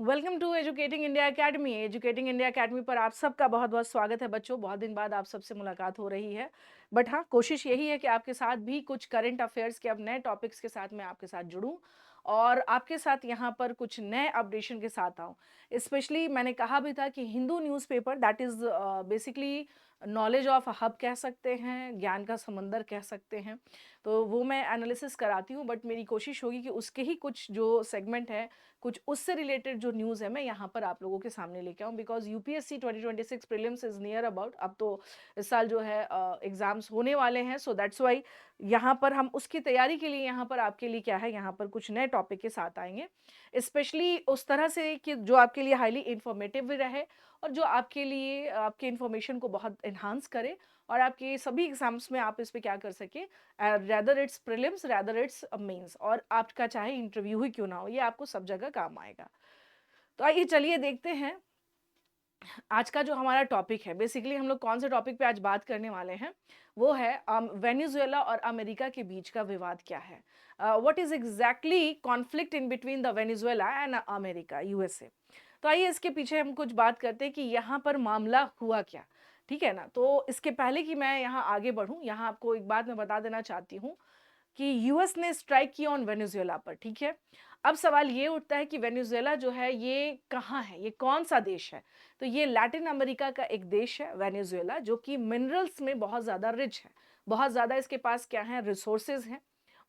Welcome to Educating India Academy. Educating India Academy पर आप सबका बहुत बहुत स्वागत है बच्चों। बहुत दिन बाद आप सबसे मुलाकात हो रही है, बट हाँ, कोशिश यही है कि आपके साथ भी कुछ करंट अफेयर्स के अब नए टॉपिक्स के साथ मैं आपके साथ जुड़ूं और आपके साथ यहाँ पर कुछ नए अपडेशन के साथ आऊँ। स्पेशली मैंने कहा भी था कि Hindu newspaper that is basically knowledge of hub कह सकते हैं, ज्ञान का समंदर कह सकते हैं। तो वो मैं एनालिसिस कराती हूँ, बट मेरी कोशिश होगी कि उसके ही कुछ जो सेगमेंट है, कुछ उससे रिलेटेड जो न्यूज़ है, मैं यहाँ पर आप लोगों के सामने लेके आऊँ। Because UPSC 2026 prelims is near about. अब तो इस साल जो है एग्जाम्स होने वाले हैं, सो दैट्स वाई यहाँ पर हम उसकी तैयारी के लिए यहाँ पर आपके लिए क्या है, यहाँ पर कुछ नए टॉपिक के साथ आएंगे, स्पेशली उस तरह से कि जो आपके लिए हाईली इंफॉर्मेटिव भी रहे और जो आपके लिए आपके इंफॉर्मेशन को बहुत इन्हांस करे और आपके सभी एग्जाम्स में आप इस पे क्या कर सके, rather it's prelims rather it's mains, और आपका चाहे इंटरव्यू ही क्यों ना हो, ये आपको सब जगह काम आएगा। तो आइए चलिए देखते हैं आज का जो हमारा टॉपिक है। बेसिकली हम लोग कौन से टॉपिक पे आज बात करने वाले हैं, वो है वेनेजुएला और अमेरिका के बीच का विवाद क्या है। What is exactly conflict in between the Venezuela and America USA. तो आइए इसके पीछे हम कुछ बात करते हैं कि यहाँ पर मामला हुआ क्या। ठीक है ना। तो इसके पहले कि मैं यहाँ आगे बढ़ूँ, यहाँ आपको एक बात मैं बता देना चाहती हूँ कि यूएस ने स्ट्राइक किया ऑन वेनेजुएला पर। ठीक है। अब सवाल ये उठता है कि वेनेजुएला जो है ये कहाँ है, ये कौन सा देश है। तो ये लैटिन अमेरिका का एक देश है वेनेजुएला, जो कि मिनरल्स में बहुत ज़्यादा रिच है। बहुत ज़्यादा इसके पास क्या है, रिसोर्सेज हैं।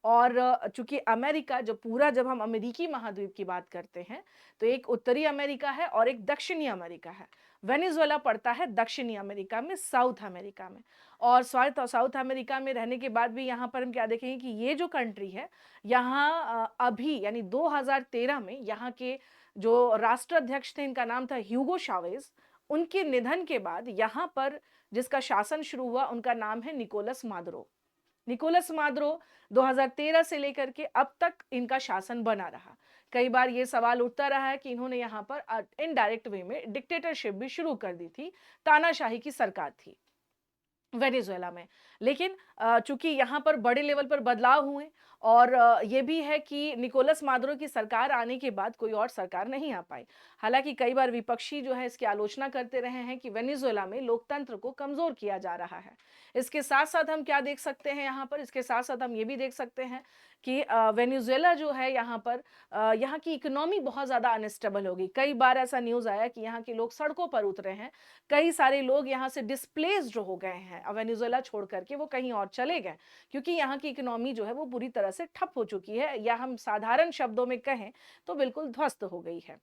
और चूंकि अमेरिका जो पूरा, जब हम अमेरिकी महाद्वीप की बात करते हैं तो एक उत्तरी अमेरिका है और एक दक्षिणी अमेरिका है। वेनेजुएला पड़ता है दक्षिणी अमेरिका में, साउथ अमेरिका में। और साउथ अमेरिका में रहने के बाद भी यहाँ पर हम क्या देखेंगे कि ये जो कंट्री है, यहाँ अभी यानी 2013 में यहाँ के जो राष्ट्राध्यक्ष थे, इनका नाम था ह्यूगो शावेज। उनके निधन के बाद यहाँ पर जिसका शासन शुरू हुआ, उनका नाम है निकोलस मादुरो। निकोलस मादुरो 2013 से लेकर के अब तक इनका शासन बना रहा। कई बार ये सवाल उठता रहा है कि इन्होंने यहाँ पर इनडायरेक्ट वे में डिक्टेटरशिप भी शुरू कर दी थी, तानाशाही की सरकार थी वेनेजुएला में। लेकिन चूंकि यहाँ पर बड़े लेवल पर बदलाव हुए और ये भी है कि निकोलस मादुरो की सरकार आने के बाद कोई और सरकार नहीं आ पाई। हालांकि कई बार विपक्षी जो है इसकी आलोचना करते रहे हैं कि वेनेजुएला में लोकतंत्र को कमजोर किया जा रहा है। इसके साथ साथ हम क्या देख सकते हैं यहाँ पर, इसके साथ साथ हम ये भी देख सकते हैं कि वेनेजुएला जो है यहाँ पर यहाँ की इकोनॉमी बहुत ज़्यादा अनस्टेबल होगी। कई बार ऐसा न्यूज़ आया कि यहाँ के लोग सड़कों पर उतरे हैं। कई सारे लोग यहाँ से डिस्प्लेस्ड हो गए हैं, वेनेजुएला छोड़ करके वो कहीं और चले गए, क्योंकि यहाँ की इकोनॉमी जो है वो पूरी तरह से ठप हो चुकी है, या हम साधारण शब्दों में कहें तो बिल्कुल ध्वस्त हो गई है।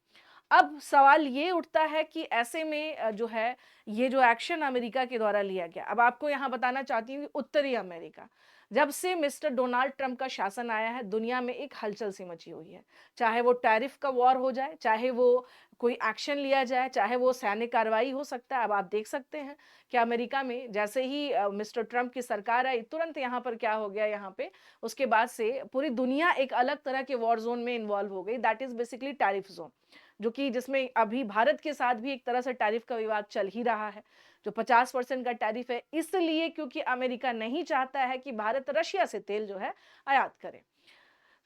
अब सवाल ये उठता है कि ऐसे में जो है ये जो एक्शन अमेरिका के द्वारा लिया गया। अब आपको यहाँ बताना चाहती हूँ कि उत्तरी अमेरिका, जब से मिस्टर डोनाल्ड ट्रंप का शासन आया है, दुनिया में एक हलचल सी मची हुई है। चाहे वो टैरिफ का वॉर हो जाए, चाहे वो कोई एक्शन लिया जाए, चाहे वो सैन्य कार्रवाई हो सकता है। अब आप देख सकते हैं कि अमेरिका में जैसे ही मिस्टर ट्रंप की सरकार आई, तुरंत यहाँ पर क्या हो गया, यहाँ पे उसके बाद से पूरी दुनिया एक अलग तरह के वॉर जोन में इन्वॉल्व हो गई, that is basically tariff zone, जो कि जिसमें अभी भारत के साथ भी एक तरह से टैरिफ का विवाद चल ही रहा है। जो 50% का टैरिफ है, इसलिए क्योंकि अमेरिका नहीं चाहता है कि भारत रशिया से तेल जो है आयात करे।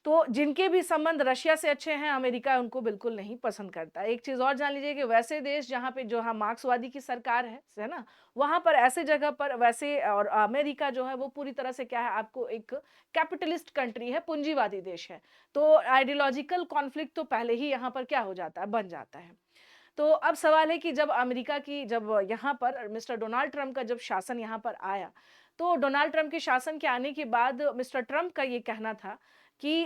तो जिनके भी संबंध रशिया से अच्छे हैं, अमेरिका उनको बिल्कुल नहीं पसंद करता। एक चीज और जान लीजिए कि वैसे देश जहाँ पे जो हाँ मार्क्सवादी की सरकार है ना, वहां पर ऐसे जगह पर वैसे, और अमेरिका जो है वो पूरी तरह से क्या है, आपको एक कैपिटलिस्ट कंट्री है, पूंजीवादी देश है। तो आइडियोलॉजिकल कॉन्फ्लिक्ट तो पहले ही यहाँ पर क्या हो जाता है, बन जाता है। तो अब सवाल है कि जब अमेरिका की, जब यहाँ पर मिस्टर डोनाल्ड ट्रंप का जब शासन यहाँ पर आया, तो डोनाल्ड ट्रंप के शासन के आने के बाद मिस्टर ट्रंप का ये कहना था कि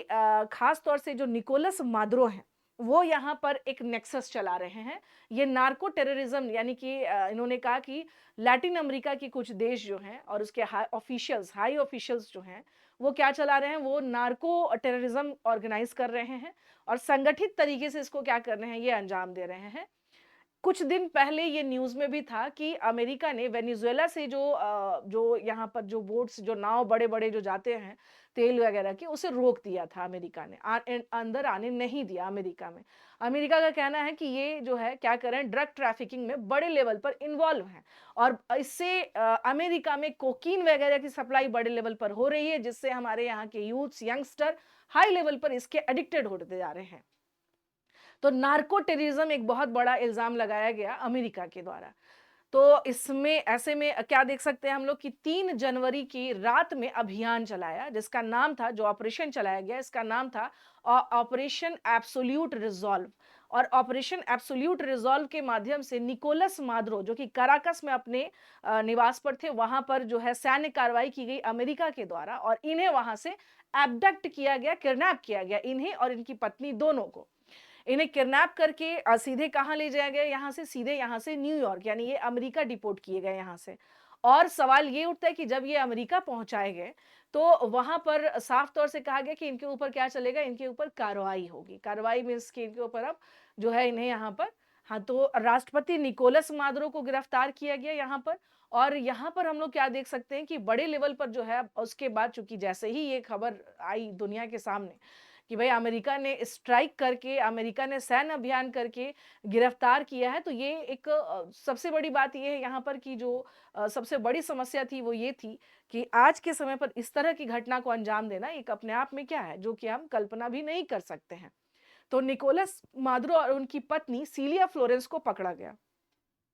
खास तौर से जो निकोलस मादुरो हैं, वो यहाँ पर एक नेक्सस चला रहे हैं। ये नार्को टेररिज्म, यानी कि इन्होंने कहा कि लैटिन अमेरिका के कुछ देश जो हैं और उसके हाई ऑफिशियल्स जो हैं, वो क्या चला रहे हैं, वो नार्को टेररिज्म ऑर्गेनाइज कर रहे हैं और संगठित तरीके से इसको क्या कर रहे हैं, ये अंजाम दे रहे हैं। कुछ दिन पहले ये न्यूज़ में भी था कि अमेरिका ने वेनेजुएला से जो यहाँ पर जो बोट्स, जो नाव बड़े-बड़े जो जाते हैं तेल वगैरह के, उसे रोक दिया था अमेरिका ने। अंदर आने नहीं दिया अमेरिका में। अमेरिका का कहना है कि ये जो है क्या कर रहे हैं, ड्रग ट्रैफिकिंग में बड़े लेवल पर इन्वॉल्व हैं और इससे अमेरिका में कोकीन वगैरह की सप्लाई बड़े लेवल पर हो रही है, जिससे हमारे यहाँ के यूथ्स, यंगस्टर हाई लेवल पर इसके एडिक्टेड होते जा रहे हैं। तो नार्को टेररिज्म एक बहुत बड़ा इल्ज़ाम लगाया गया अमेरिका के द्वारा। तो इसमें ऐसे में क्या देख सकते हैं हम लोग कि 3 जनवरी की रात में अभियान चलाया, जिसका नाम था, जो ऑपरेशन चलाया गया, इसका नाम था ऑपरेशन एब्सोल्यूट रिज़ॉल्व। और ऑपरेशन एब्सोल्यूट रिज़ॉल्व के माध्यम से निकोलस मादुरो, जो कि काराकस में अपने निवास पर थे, वहां पर जो है सैन्य कार्रवाई की गई अमेरिका के द्वारा, और इन्हें वहां से एब्डक्ट किया गया, किडनैप किया गया, इन्हें और इनकी पत्नी दोनों को। इन्हें किडनैप करके सीधे कहाँ ले जाया गया, यहाँ से सीधे, यहाँ से न्यूयॉर्क, यानी ये अमेरिका डिपोर्ट किए गए यहाँ से। और सवाल ये उठता है कि जब ये अमेरिका पहुंचाए गए तो वहां पर साफ तौर से कहा गया कि इनके ऊपर क्या चलेगा, इनके ऊपर कार्रवाई होगी। कार्रवाई मीन्स कि इनके ऊपर अब जो है इन्हें यहाँ पर, हाँ, तो राष्ट्रपति निकोलस मादुरो को गिरफ्तार किया गया यहाँ पर। और यहाँ पर हम लोग क्या देख सकते हैं कि बड़े लेवल पर जो है उसके बाद, चूंकि जैसे ही ये खबर आई दुनिया के सामने कि भाई अमेरिका ने स्ट्राइक करके, अमेरिका ने सैन्य अभियान करके गिरफ्तार किया है, तो ये एक सबसे बड़ी बात ये है यहाँ पर कि जो सबसे बड़ी समस्या थी वो ये थी कि आज के समय पर इस तरह की घटना को अंजाम देना एक अपने आप में क्या है, जो कि हम कल्पना भी नहीं कर सकते हैं। तो निकोलस मादुरो और उनकी पत्नी सीलिया फ्लोरेंस को पकड़ा गया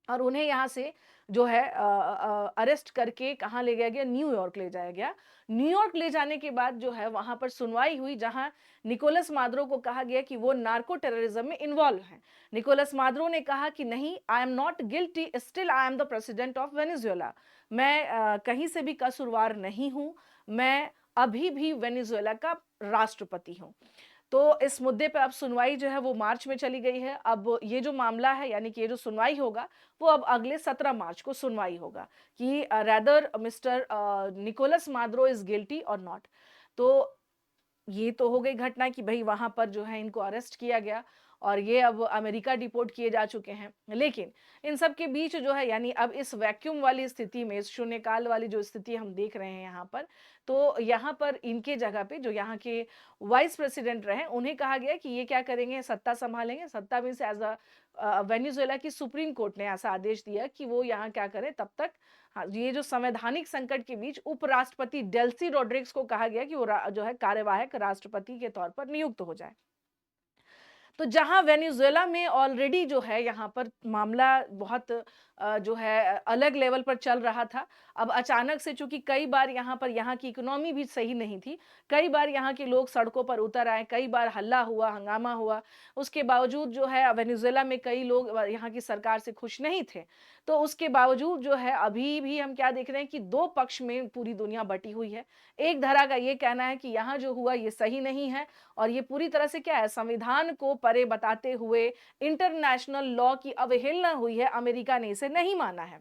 और उन्हें यहाँ से जो है अरेस्ट करके कहाँ ले गया गया, न्यूयॉर्क ले जाया गया। न्यूयॉर्क ले जाने के बाद जो है वहां पर सुनवाई हुई, जहां निकोलस मादुरो को कहा गया कि वो नार्को टेररिज्म में इन्वॉल्व हैं। निकोलस मादुरो ने कहा कि नहीं, I am not guilty, still I am the president of Venezuela. मैं कहीं से भी कसूरवार नहीं हूं, मैं अभी भी वेनेजुएला का राष्ट्रपति हूं। तो इस मुद्दे पे अब सुनवाई जो है वो मार्च में चली गई है। अब ये जो मामला है, यानी कि ये जो सुनवाई होगा, वो अब अगले 17 मार्च को सुनवाई होगा कि rather mister Nicolas Maduro is guilty और नॉट। तो ये तो हो गई घटना कि भई वहाँ पर जो है इनको अरेस्ट किया गया और ये अब अमेरिका डिपोर्ट किए जा चुके हैं। लेकिन इन सब के बीच जो है, यानी अब इस वैक्यूम वाली स्थिति में, इस शून्यकाल वाली जो स्थिति हम देख रहे हैं यहाँ पर, तो यहाँ पर इनके जगह पे जो यहाँ के वाइस प्रेसिडेंट रहे, उन्हें कहा गया कि ये क्या करेंगे, सत्ता संभालेंगे। सत्ता मीन्स एज वेनेजुएला की सुप्रीम कोर्ट ने ऐसा आदेश दिया कि वो यहाँ क्या करें तब तक। हाँ, ये जो संवैधानिक संकट के बीच उपराष्ट्रपति डेल्सी रॉड्रिग्स को कहा गया कि वो जो है कार्यवाहक राष्ट्रपति के तौर पर नियुक्त हो जाए। तो जहां वेनेजुएला में ऑलरेडी जो है यहाँ पर मामला बहुत जो है अलग लेवल पर चल रहा था। अब अचानक से, चूंकि कई बार यहाँ पर यहाँ की इकोनॉमी भी सही नहीं थी, कई बार यहाँ के लोग सड़कों पर उतर आए, कई बार हल्ला हुआ, हंगामा हुआ, उसके बावजूद जो है वेनेजुएला में कई लोग यहाँ की सरकार से खुश नहीं थे। तो उसके बावजूद जो है अभी भी हम क्या देख रहे हैं कि दो पक्ष में पूरी दुनिया बटी हुई है। एक धारा का ये कहना है कि यहाँ जो हुआ ये सही नहीं है और ये पूरी तरह से क्या है, संविधान को परे बताते हुए इंटरनेशनल लॉ की अवहेलना हुई है, अमेरिका ने इसे नहीं माना है।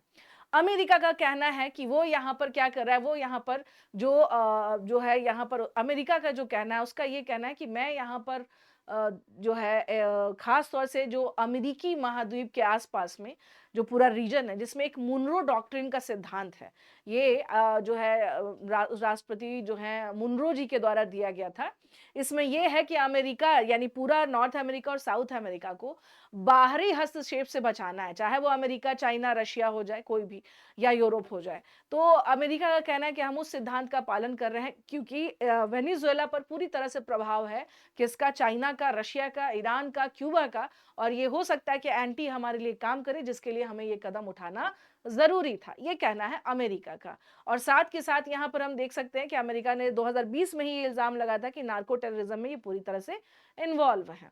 अमेरिका का कहना है कि वो यहाँ पर क्या कर रहा है, वो यहाँ पर जो है यहाँ पर अमेरिका का जो कहना है, उसका ये कहना है कि मैं यहाँ पर जो है खास तौर से जो अमेरिकी महाद्वीप के आसपास में जो पूरा रीजन है, जिसमें एक मुनरो डॉक्ट्रिन का सिद्धांत है, ये जो है राष्ट्रपति जो है मुनरो जी के द्वारा दिया गया था। इसमें यह है कि अमेरिका, यानी पूरा नॉर्थ अमेरिका और साउथ अमेरिका को बाहरी हस्तक्षेप से बचाना है, चाहे वो अमेरिका, चाइना, रशिया हो जाए, कोई भी, या यूरोप हो जाए। तो अमेरिका का कहना है कि हम उस सिद्धांत का पालन कर रहे हैं, क्योंकि वेनेजुएला पर पूरी तरह से प्रभाव है किसका, चाइना का, रशिया का, ईरान का, क्यूबा का, और ये हो सकता है कि एंटी हमारे लिए काम करे, जिसके लिए हमें ये कदम उठाना जरूरी था, ये कहना है अमेरिका का। और साथ के साथ यहाँ पर हम देख सकते हैं कि अमेरिका ने 2020 में ही ये इल्जाम लगाया था कि नार्को टेररिज्म में ये पूरी तरह से इन्वॉल्व है।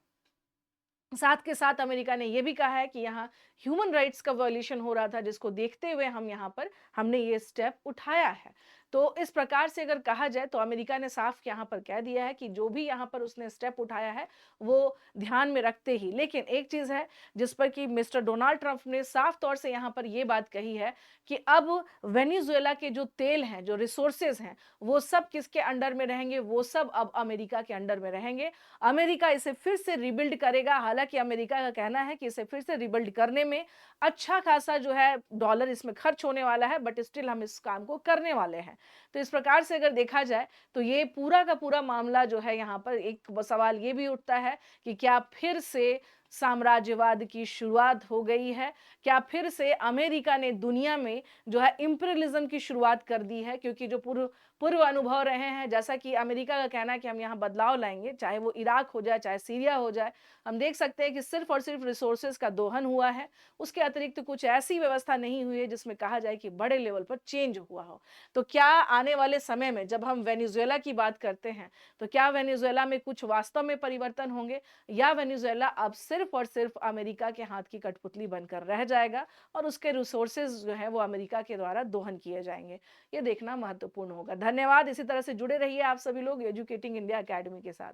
साथ के साथ अमेरिका ने यह भी कहा है कि यहाँ ह्यूमन राइट्स का वायलेशन हो रहा था, जिसको देखते हुए हमने ये स्टेप उठाया है। तो इस प्रकार से अगर कहा जाए तो अमेरिका ने साफ यहाँ पर कह दिया है कि जो भी यहाँ पर उसने स्टेप उठाया है वो ध्यान में रखते ही। लेकिन एक चीज है जिस पर कि मिस्टर डोनाल्ड ट्रंप ने साफ तौर से यहाँ पर यह बात कही है कि अब वेनेजुएला के जो तेल हैं, जो रिसोर्सेज हैं, वो सब किसके अंडर में रहेंगे, वो सब अब अमेरिका के अंडर में रहेंगे। अमेरिका इसे फिर से रिबिल्ड करेगा। हालांकि अमेरिका का कहना है कि इसे फिर से रिबिल्ड करने में अच्छा खासा जो है डॉलर इसमें खर्च होने वाला है, बट स्टिल हम इस काम को करने वाले हैं। तो इस प्रकार से अगर देखा जाए तो ये पूरा का पूरा मामला जो है, यहाँ पर एक सवाल ये भी उठता है कि क्या फिर से साम्राज्यवाद की शुरुआत हो गई है, क्या फिर से अमेरिका ने दुनिया में जो है इंपीरियलिज्म की शुरुआत कर दी है, क्योंकि जो पूर्व अनुभव रहे हैं, जैसा कि अमेरिका का कहना है कि हम यहाँ बदलाव लाएँगे, चाहे वो इराक हो जाए, चाहे सीरिया हो जाए। हम देख सकते हैं कि सिर्फ़ और सिर्फ़ रिसोर्सेज़ का दोहन हुआ है, उसके अतिरिक्त कुछ ऐसी व्यवस्था नहीं हुई है जिसमें कहा जाए कि बड़े लेवल पर चेंज हुआ हो। तो क्या आने वाले समय में जब हम वेनेज़ुएला की बात करते हैं, तो क्या वेनेज़ुएला में कुछ वास्तव में परिवर्तन होंगे या वेनेज़ुएला अब सिर्फ़ और सिर्फ़ अमेरिका के हाथ की कठपुतली बनकर रह जाएगा और उसके रिसोर्सेज़ जो हैं वो अमेरिका के द्वारा दोहन किए जाएँगे? ये देखना महत्वपूर्ण होगा। धन्यवाद, इसी तरह से जुड़े रहिए आप सभी लोग एजुकेटिंग इंडिया अकेडमी के साथ।